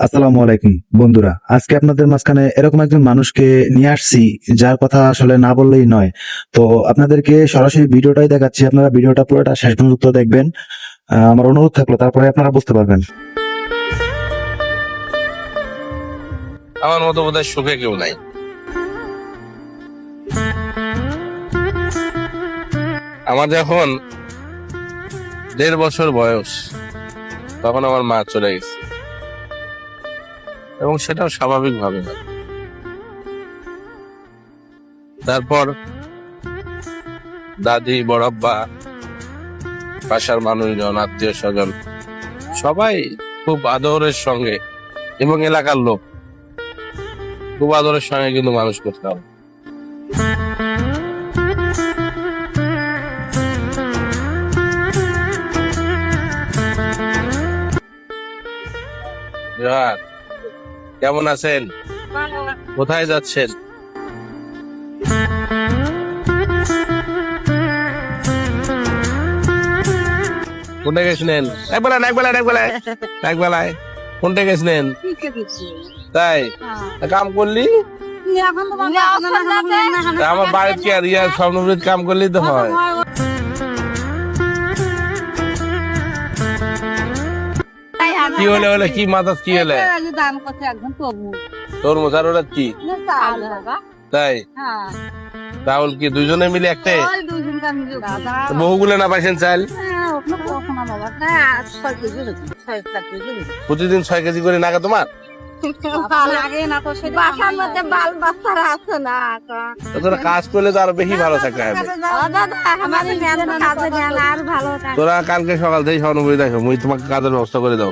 আসসালামু আলাইকুম বন্ধুরা, আজকে আপনাদের মাঝখানে এরকম একজন মানুষকে নিয়ে আসছি যার কথা আসলে না বললেই নয়। তো আপনাদেরকে সরাসরি ভিডিওটাই দেখাচ্ছি, আপনারা ভিডিওটা পুরোটা শেষ পর্যন্ত দেখবেন। আমার অনুরোধ থাকলো, তারপরে আপনারা বুঝতে পারবেন। আমার মতো বোধহয় সুখে কেউ নাই। আমার যখন 1.5 বছর বয়স তখন আমার মা চলে গেছে, এবং সেটাও স্বাভাবিক ভাবে না। তারপর দাদি, বড়াব্বা, বাসার মানুষজন, আত্মীয় স্বজন সবাই খুব আদরের সঙ্গে, এবং এলাকার লোক খুব আদরের সঙ্গে কিন্তু মানুষ করতাম। জোহার, কেমন আছেন? কোথায় যাচ্ছেন? কোনটা গেছিলেন? একবেলায় কোনটা গেছিলেন? তাই কাম করলি? তা আমার বাড়িতে কি আর ইয়ার স্বপ্নবৃত কাম করলেই তো হয়। কি হলে কি মাথা কি হলে? তরমুজ আর ওটা কি? তাই তাহলে কি দুইজনে মিলে একটা বহুগুলো না পাইছেন চাল? প্রতিদিন 6 কেজি করে নাগা তোমার? তোরা কাজ করলে তো আরো বেশি ভালো থাকতে হবে। তোরা কালকে সকাল থেকে সহানুভূতি দেখো, মুই তোমাকে কাজের ব্যবস্থা করে দাও।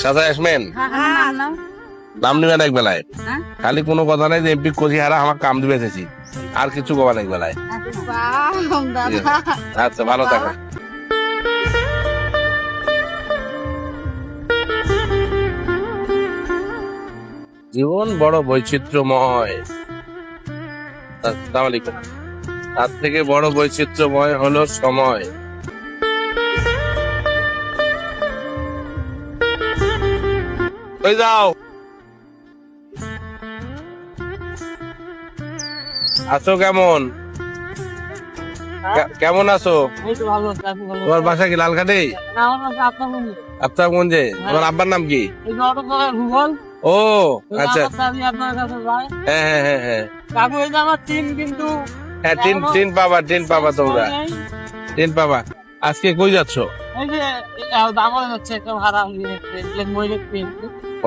সাজা আসবেন নাম নিবেন এক বেলায়, খালি কোনো কথা নাই যে এমপি কোচি হারা আমার কাম দিবে এসেছি, আর কিছু কবার এক বেলায়। আচ্ছা, ভালো থাকো। জীবন বড় বৈচিত্র্যময়, তার থেকে বড় বৈচিত্র্যময় হলো সময়। কই যাও? আছো কেমন? কেমন আছো? তোমার বাসা কি লালকাঠি? আফতাবগঞ্জে। তোমার আব্বার নাম কি? ও আচ্ছা, হ্যাঁ হ্যাঁ হ্যাঁ হ্যাঁ হ্যাঁ, টিন পাবা তোমরা, টিন পাবা। আজকে কই যাচ্ছ?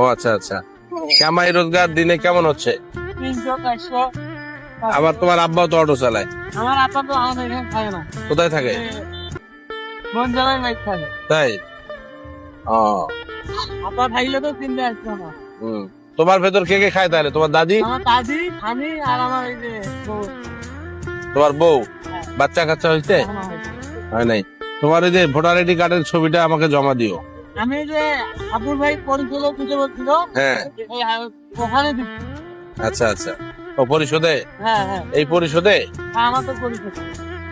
ও আচ্ছা আচ্ছা, কামাই রোজগার দিনে কেমন হচ্ছে? আবার তোমার আব্বাও তো অটো চালায়? আমার আব্বা তো আমাদের এখানে থাকে না। কোথায় থাকে? থাকে। তাই? ও, আব্বা থাকলে তো চিনতে আসতো না। তোমার ভেতর কে কে খায় তাহলে? তোমার দাদি, আমার দাদি, আমি আর আমার এই যে বউ। তোমার বউ? বাচ্চা কাচ্চা হয়েছে? হয় নাই। তোমার এই যে ভোটার আইডি কার্ডের ছবিটা আমাকে জমা দিও। আমি যে আবুল ভাই পরিচয় দিতে বলছিল, হ্যাঁ ওখানে দিচ্ছি। আচ্ছা আচ্ছা, ও পরিশোধে? হ্যাঁ হ্যাঁ, এই পরিশোধে? আমার তো পরিচয়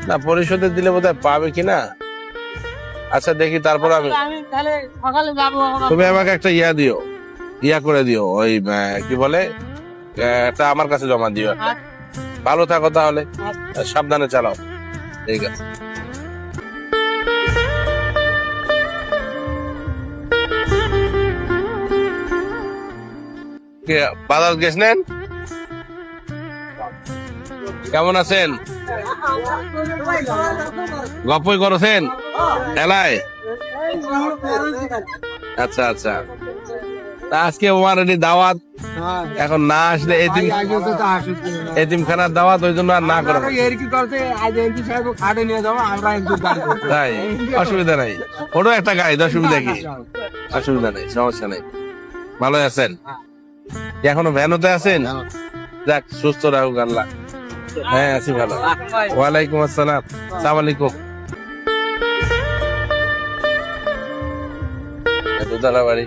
না, পরিশোধে দিলে বোধহয় পাবে কিনা। আচ্ছা দেখি, তারপর আমি তাহলে সকালে যাবো। তুমি আমাকে একটা ইয়া করে দিও, ওই কি বলে, একটা আমার কাছে জমা দিও। ভালো থাকো তাহলে, সাবধানে চালাও। ঠিক আছে। বাজার গেছেন? কেমন আছেন? গপ্পই করছেন এলায়? আচ্ছা আচ্ছা, আজকে আমার দাওয়াত, এখন না আসলে এতিমখানার দাওয়াত, ওই জন্য আর না করা। তাই? অসুবিধা নাই, ওটা একটা গাড়ি, অসুবিধা কি? অসুবিধা নেই, সমস্যা নেই। ভালো আছেন? এখনো ভ্যানতে আছেন? যাক, সুস্থ রাখুক আল্লাহ। হ্যাঁ আছি ভালো। ওয়ালাইকুম আসসালাম। সালাম আলাইকুম। দোতলা বাড়ি,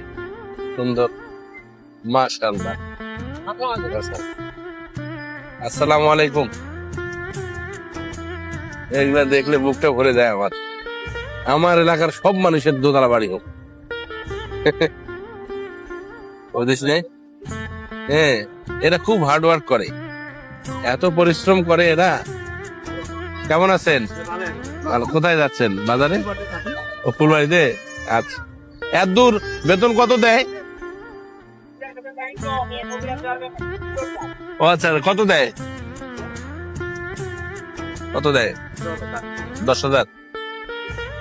সুন্দর, মাশাআল্লাহ। আসসালামু আলাইকুম। এগুলা দেখলে বুকটা ভরে যায় আমার। আমার এলাকার সব মানুষের দোতলা বাড়ি হোক। বুঝিস নে? হ্যাঁ, এরা খুব হার্ড ওয়ার্ক করে, এত পরিশ্রম করে এরা। কেমন আছেন? ভালো। কোথায় যাচ্ছেন? বাজারে? ও ফুলবাড়িতে? আচ্ছা, এত দূর বেতন কত দেয়? ও আচ্ছা, কত দেয়? কত দেয়? 10,000।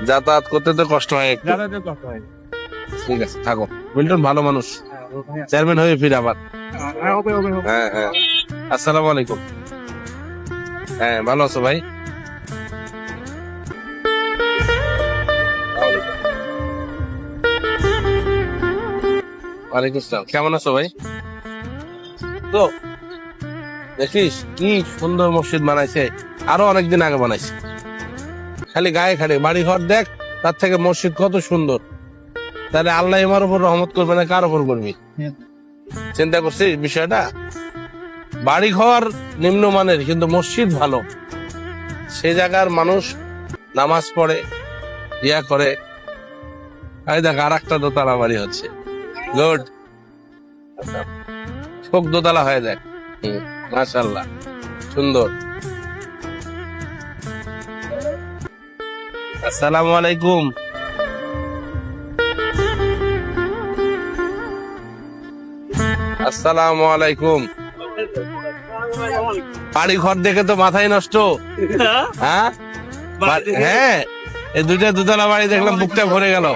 যাতায়াত করতে তো কষ্ট হয় একটু। ঠিক আছে, থাকো। মিল্টন ভালো মানুষ, চেয়ারম্যান হয়ে ফিরে আবার। হ্যাঁ হ্যাঁ, আসসালামু আলাইকুম। হ্যাঁ, ভালো আছো ভাই? ওয়ালাইকুম আসসালাম। কেমন আছো ভাই? তো দেখিস কি সুন্দর মসজিদ বানাইছে, আরো অনেকদিন আগে বানাইছে। খালি গায়ে খালি বাড়ি ঘর দেখ, তার থেকে মসজিদ কত সুন্দর। তাহলে আল্লাহ আমার উপর রহমত করবে না, কার উপর করবি? চিন্তা করছিস বিষয়টা? বাড়ি ঘর নিম্নমানের কিন্তু মসজিদ ভালো, সে জায়গার মানুষ নামাজ পড়ে, ইয়া করে। এই দেখ আর একটা দোতলা বাড়ি হচ্ছে, গুড, খুব দোতলা হয়ে দেখ। মাশাআল্লাহ, সুন্দর। আসসালামু আলাইকুম। আসসালামু আলাইকুম। বাড়ি ঘর দেখে তো মাথায় নষ্ট। হ্যাঁ হ্যাঁ, এই দুইটা দোতলা বাড়ি দেখলাম, বুকটা ভরে গেল।